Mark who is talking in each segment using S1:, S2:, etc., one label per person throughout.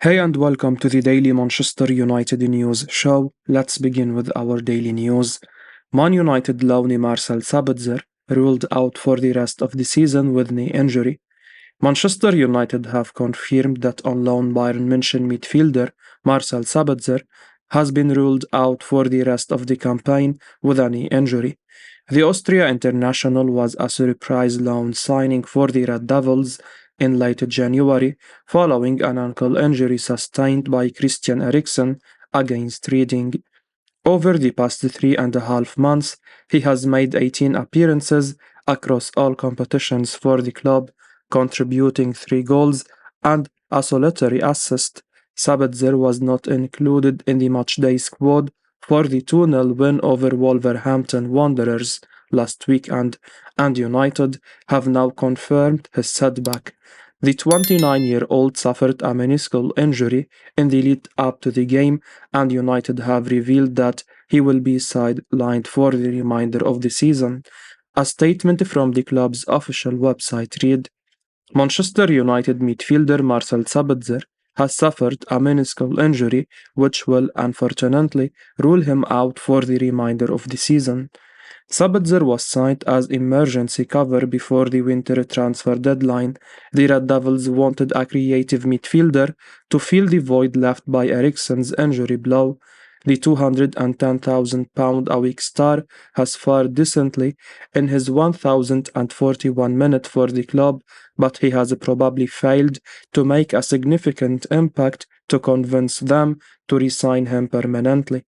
S1: Hey and welcome to the Daily Manchester United News Show. Let's begin with our daily news. Man United loanee Marcel Sabitzer ruled out for the rest of the season with knee injury. Manchester United have confirmed that on loan Bayern Munich midfielder Marcel Sabitzer has been ruled out for the rest of the campaign with a knee injury. The Austria international was a surprise loan signing for the Red Devils in late January following an ankle injury sustained by Christian Eriksen against Reading. Over the past 3.5 months, he has made 18 appearances across all competitions for the club, contributing 3 goals and a solitary assist. Sabitzer was not included in the matchday squad for the 2-0 win over Wolverhampton Wanderers last weekend, and United have now confirmed his setback. The 29-year-old suffered a meniscal injury in the lead up to the game, and United have revealed that he will be sidelined for the remainder of the season. A statement from the club's official website read, Manchester United midfielder Marcel Sabitzer has suffered a meniscal injury which will unfortunately rule him out for the remainder of the season. Sabitzer was signed as emergency cover before the winter transfer deadline. The Red Devils wanted a creative midfielder to fill the void left by Eriksen's injury blow. The £210,000 a week star has fared decently in his 1041 minute for the club, but he has probably failed to make a significant impact to convince them to re-sign him permanently.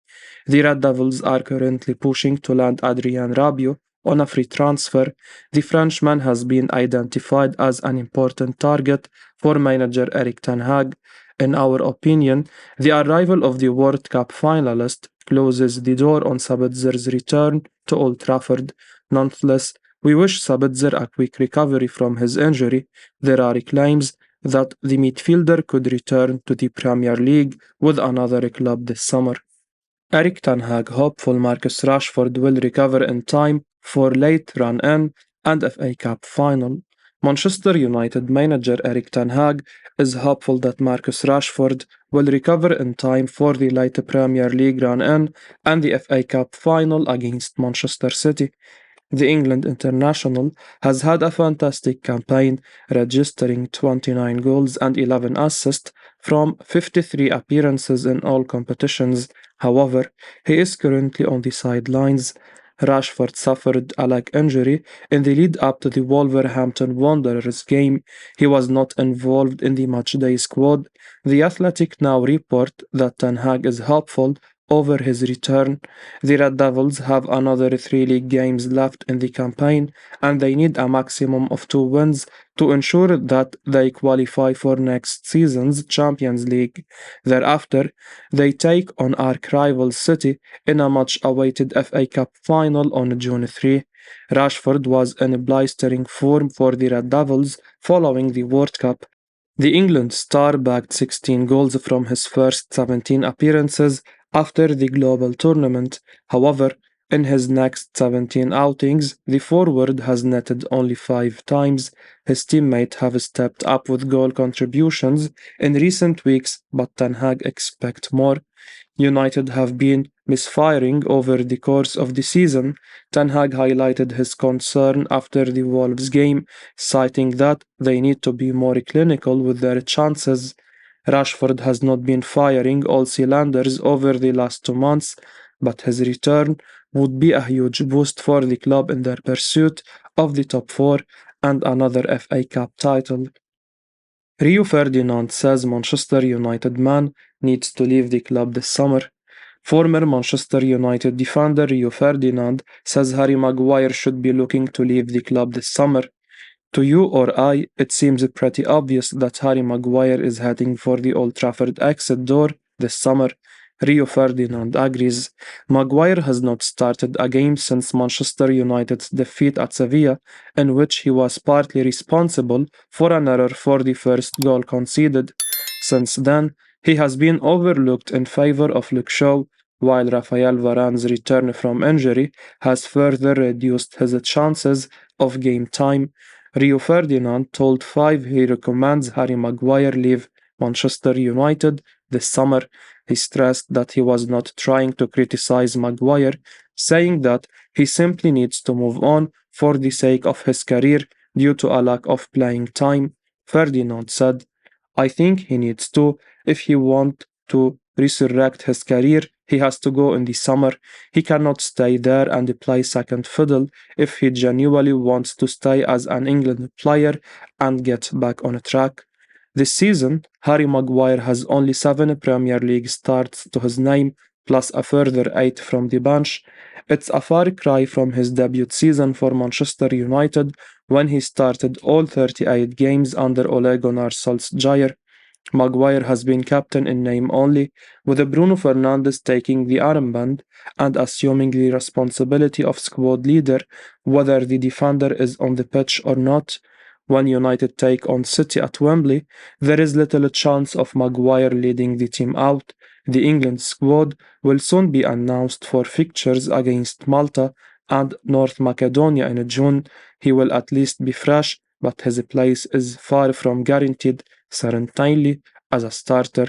S1: The Red Devils are currently pushing to land Adrien Rabiot on a free transfer. The Frenchman has been identified as an important target for manager Erik Tanhaag. In our opinion, the arrival of the World Cup finalist closes the door on Sabitzer's return to Old Trafford. Nonetheless, we wish Sabitzer a quick recovery from his injury. There are claims that the midfielder could return to the Premier League with another club this summer. Erik Tanhaag hopeful Marcus Rashford will recover in time for late run-in and FA Cup final. Manchester United manager Erik Tanhaag is hopeful that Marcus Rashford will recover in time for the late Premier League run-in and the FA Cup final against Manchester City. The England international has had a fantastic campaign, registering 29 goals and 11 assists from 53 appearances in all competitions. However, he is currently on the sidelines. Rashford suffered a leg injury in the lead up to the Wolverhampton Wanderers game. He was not involved in the matchday squad. The Athletic now report that Ten Hag is hopeful over his return. The Red Devils have another 3 league games left in the campaign, and they need a maximum of 2 wins to ensure that they qualify for next season's Champions League. Thereafter, they take on arch-rival City in a much-awaited FA Cup final on June 3. Rashford was in blistering form for the Red Devils following the World Cup. The England star bagged 16 goals from his first 17 appearances after the global tournament. However, in his next 17 outings, the forward has netted only 5 times. His teammates have stepped up with goal contributions in recent weeks, but Ten Hag expect more. United have been misfiring over the course of the season. Ten Hag highlighted his concern after the Wolves game, citing that they need to be more clinical with their chances. Rashford has not been firing all cylinders over the last 2 months, but his return would be a huge boost for the club in their pursuit of the top 4 and another FA Cup title. Rio Ferdinand says Manchester United man needs to leave the club this summer. Former Manchester United defender Rio Ferdinand says Harry Maguire should be looking to leave the club this summer. To you or I, it seems pretty obvious that Harry Maguire is heading for the Old Trafford exit door this summer. Rio Ferdinand agrees. Maguire has not started a game since Manchester United's defeat at Sevilla, in which he was partly responsible for an error for the first goal conceded. Since then, he has been overlooked in favour of Luke Shaw, while Rafael Varane's return from injury has further reduced his chances of game time. Rio Ferdinand told 5 he recommends Harry Maguire leave Manchester United this summer. He stressed that he was not trying to criticize Maguire, saying that he simply needs to move on for the sake of his career due to a lack of playing time. Ferdinand said, I think he needs to. If he wants to resurrect his career, he has to go in the summer. He cannot stay there and play second fiddle if he genuinely wants to stay as an England player and get back on track. This season, Harry Maguire has only 7 Premier League starts to his name, plus a further 8 from the bench. It's a far cry from his debut season for Manchester United when he started all 38 games under Ole Gunnar Solskjaer. Maguire has been captain in name only, with Bruno Fernandes taking the armband and assuming the responsibility of squad leader, whether the defender is on the pitch or not. When United take on City at Wembley, there is little chance of Maguire leading the team out. The England squad will soon be announced for fixtures against Malta and North Macedonia in June. He will at least be fresh, but his place is far from guaranteed, certainly as a starter.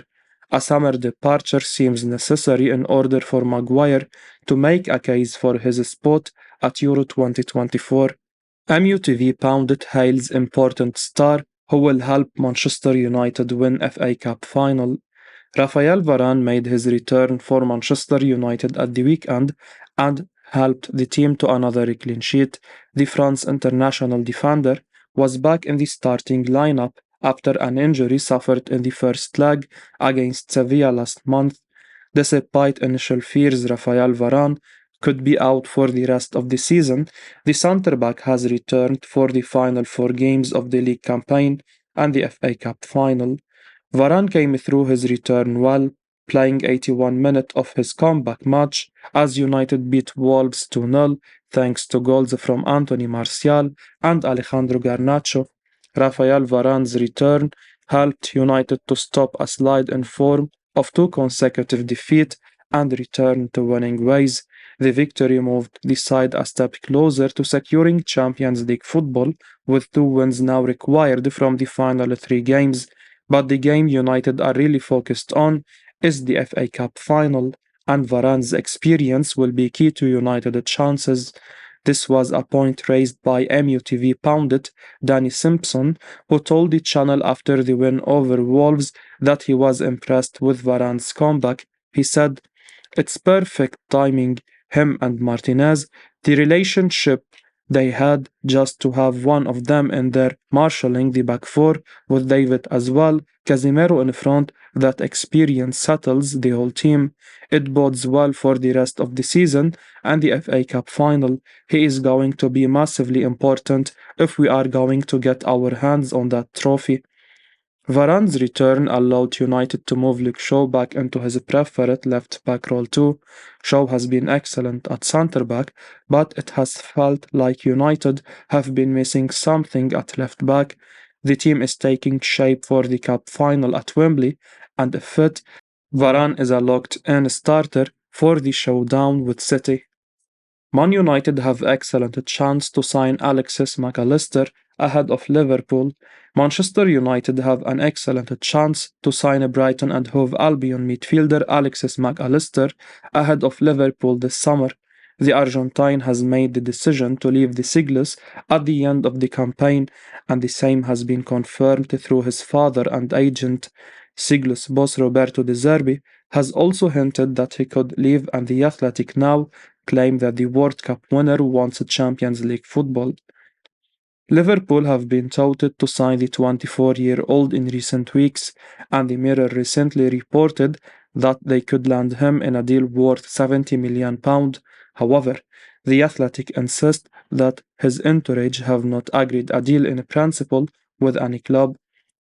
S1: A summer departure seems necessary in order for Maguire to make a case for his spot at Euro 2024. MUTV pounded Hale's important star who will help Manchester United win FA Cup final. Rafael Varan made his return for Manchester United at the weekend and helped the team to another clean sheet. The France international defender was back in the starting lineup after an injury suffered in the first leg against Sevilla last month. Despite initial fears Rafael Varane could be out for the rest of the season, the centre-back has returned for the final 4 games of the league campaign and the FA Cup final. Varane came through his return well, playing 81 minutes of his comeback match as United beat Wolves 2-0 thanks to goals from Anthony Martial and Alejandro Garnacho. Rafael Varane's return helped United to stop a slide in form of 2 consecutive defeats and return to winning ways. The victory moved the side a step closer to securing Champions League football, with 2 wins now required from the final 3 games. But the game United are really focused on is the FA Cup final, and Varane's experience will be key to United's chances. This was a point raised by MUTV pundit Danny Simpson, who told the channel after the win over Wolves that he was impressed with Varane's comeback. He said, It's perfect timing, him and Martinez, the relationship they had, just to have one of them in there marshalling the back four with David as well, Casemiro in front. That experience settles the whole team. It bodes well for the rest of the season and the FA Cup final. He is going to be massively important if we are going to get our hands on that trophy. Varane's return allowed United to move Luke Shaw back into his preferred left-back role too. Shaw has been excellent at centre-back, but it has felt like United have been missing something at left-back. The team is taking shape for the cup final at Wembley, and if fit, Varane is a locked-in starter for the showdown with City. Man United have excellent chance to sign Alexis McAllister ahead of Liverpool. Manchester United have an excellent chance to sign Brighton and Hove Albion midfielder Alexis McAllister ahead of Liverpool this summer. The Argentine has made the decision to leave the Siglos at the end of the campaign, and the same has been confirmed through his father and agent. Siglos boss Roberto De Zerbi has also hinted that he could leave, and the Athletic now claim that the World Cup winner wants Champions League football. Liverpool have been touted to sign the 24-year-old in recent weeks, and the Mirror recently reported that they could land him in a deal worth £70 million. However, the Athletic insist that his entourage have not agreed a deal in principle with any club.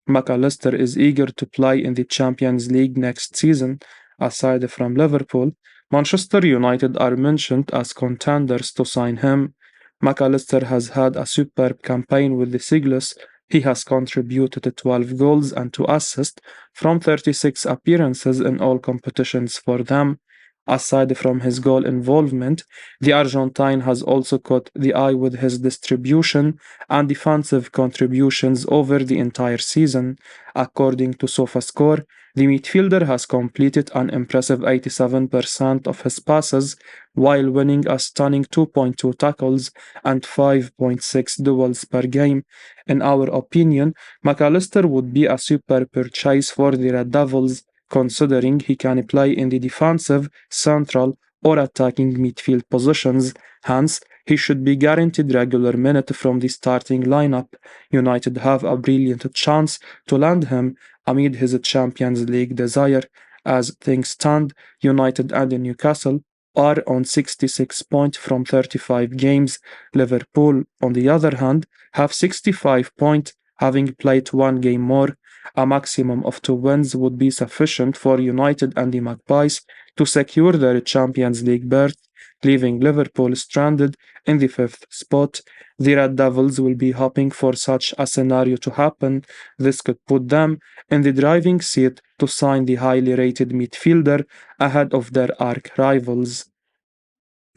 S1: McAllister is eager to play in the Champions League next season. Aside from Liverpool, Manchester United are mentioned as contenders to sign him. McAllister has had a superb campaign with the Siglos. He has contributed 12 goals and 2 assists from 36 appearances in all competitions for them. Aside from his goal involvement, the Argentine has also caught the eye with his distribution and defensive contributions over the entire season. According to SofaScore, the midfielder has completed an impressive 87% of his passes while winning a stunning 2.2 tackles and 5.6 duels per game. In our opinion, McAllister would be a super purchase for the Red Devils, considering he can play in the defensive, central, or attacking midfield positions. Hence, he should be guaranteed regular minutes from the starting lineup. United have a brilliant chance to land him amid his Champions League desire. As things stand, United and Newcastle are on 66 points from 35 games. Liverpool, on the other hand, have 65 points, having played one game more. A maximum of 2 wins would be sufficient for United and the Magpies to secure their Champions League berth, leaving Liverpool stranded in the fifth spot. The Red Devils will be hoping for such a scenario to happen. This could put them in the driving seat to sign the highly rated midfielder ahead of their arch rivals.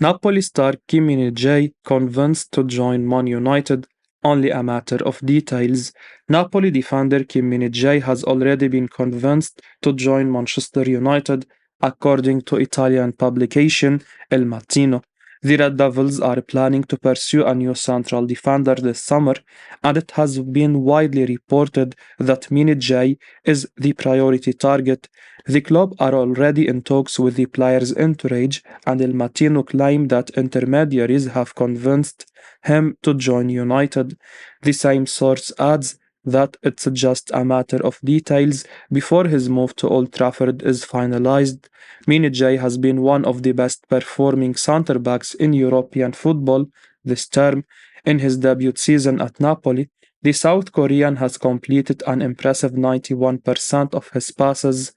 S1: Napoli star Kimina Jay convinced to join Man United, only a matter of details. Napoli defender Kimina Jay has already been convinced to join Manchester United, according to Italian publication El Mattino. The Red Devils are planning to pursue a new central defender this summer, and it has been widely reported that Mini Jay is the priority target. The club are already in talks with the player's entourage, and El Matino claimed that intermediaries have convinced him to join United. The same source adds that it's just a matter of details before his move to Old Trafford is finalized. Mini Jay has been one of the best performing centre backs in European football this term. In his debut season at Napoli, the South Korean has completed an impressive 91% of his passes.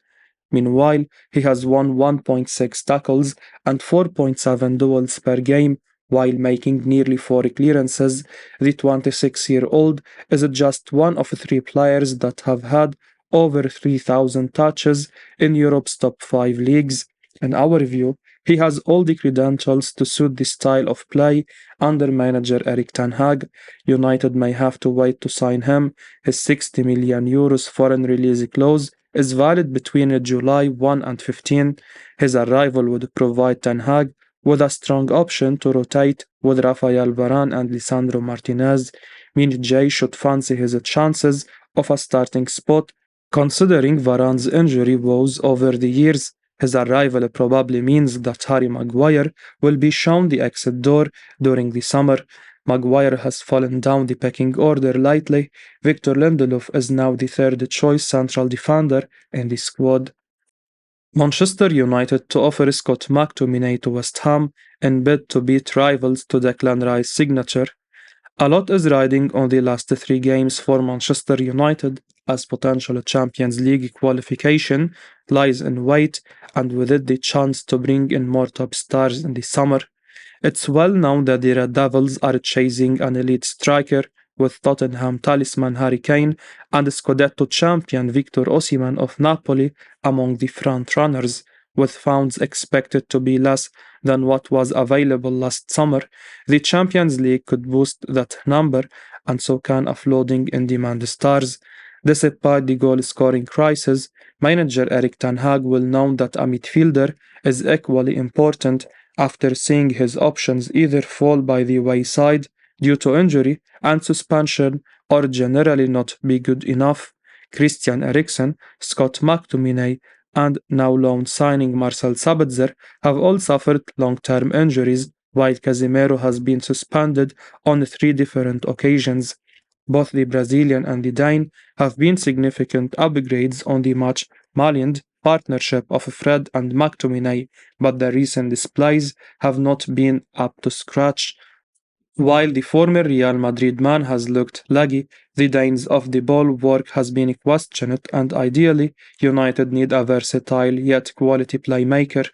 S1: Meanwhile, he has won 1.6 tackles and 4.7 duels per game while making nearly 4 clearances. The 26-year-old is just one of 3 players that have had over 3,000 touches in Europe's top 5 leagues. In our view, he has all the credentials to suit the style of play under manager Erik Tanhaag. United may have to wait to sign him. His €60 million foreign release clause is valid between July 1 and 15. His arrival would provide Ten Hag with a strong option to rotate with Rafael Varan and Lisandro Martinez. Min Jae should fancy his chances of a starting spot, considering Varane's injury woes over the years. His arrival probably means that Harry Maguire will be shown the exit door during the summer. Maguire has fallen down the pecking order lightly. Victor Lindelof is now the third choice central defender in the squad. Manchester United to offer Scott McTominay to West Ham in bid to beat rivals to Declan Rice's signature. A lot is riding on the last 3 games for Manchester United, as potential Champions League qualification lies in wait, and with it the chance to bring in more top stars in the summer. It's well known that the Red Devils are chasing an elite striker, with Tottenham talisman Harry Kane and Scudetto champion Victor Osimhen of Napoli among the front runners, with funds expected to be less than what was available last summer. The Champions League could boost that number, and so can a flooding in demand stars. Despite the goal-scoring crisis, manager Erik Tanhaag will know that a midfielder is equally important after seeing his options either fall by the wayside due to injury and suspension or generally not be good enough. Christian Eriksen, Scott McTominay, and now loan signing Marcel Sabitzer have all suffered long-term injuries, while Casemiro has been suspended on 3 different occasions. Both the Brazilian and the Dane have been significant upgrades on the much maligned partnership of Fred and McTominay, but their recent displays have not been up to scratch. While the former Real Madrid man has looked laggy, the Danes of the ball work has been questioned, and ideally, United need a versatile yet quality playmaker,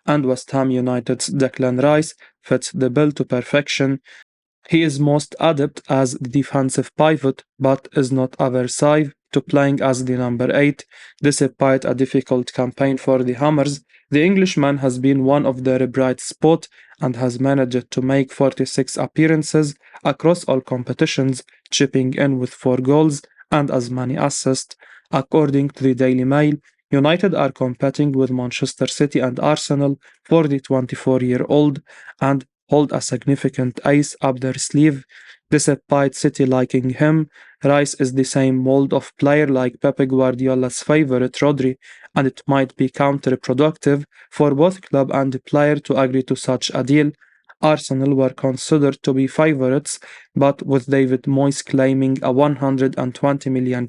S1: and West Ham United's Declan Rice fits the bill to perfection. He is most adept as the defensive pivot, but is not aversive to playing as the number 8. Despite a difficult campaign for the Hammers, The Englishman has been one of their bright spots and has managed to make 46 appearances across all competitions, chipping in with 4 goals and as many assists. According to the Daily Mail, United are competing with Manchester City and Arsenal for the 24-year-old and hold a significant ace up their sleeve. Despite City liking him, Rice is the same mold of player like Pep Guardiola's favorite Rodri, and it might be counterproductive for both club and player to agree to such a deal. Arsenal were considered to be favourites, but with David Moyes claiming a £120 million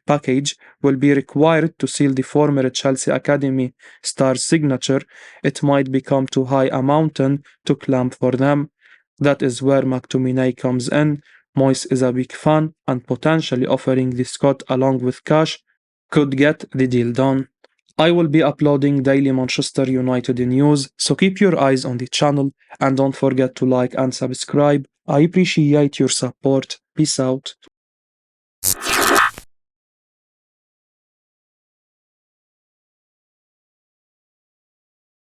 S1: package will be required to seal the former Chelsea Academy star's signature, it might become too high a mountain to climb for them. That is where McTominay comes in. Moyes is a big fan, and potentially offering the Scot along with cash could get the deal done. I will be uploading daily Manchester United news, so keep your eyes on the channel and don't forget to like and subscribe. I appreciate your support. Peace out.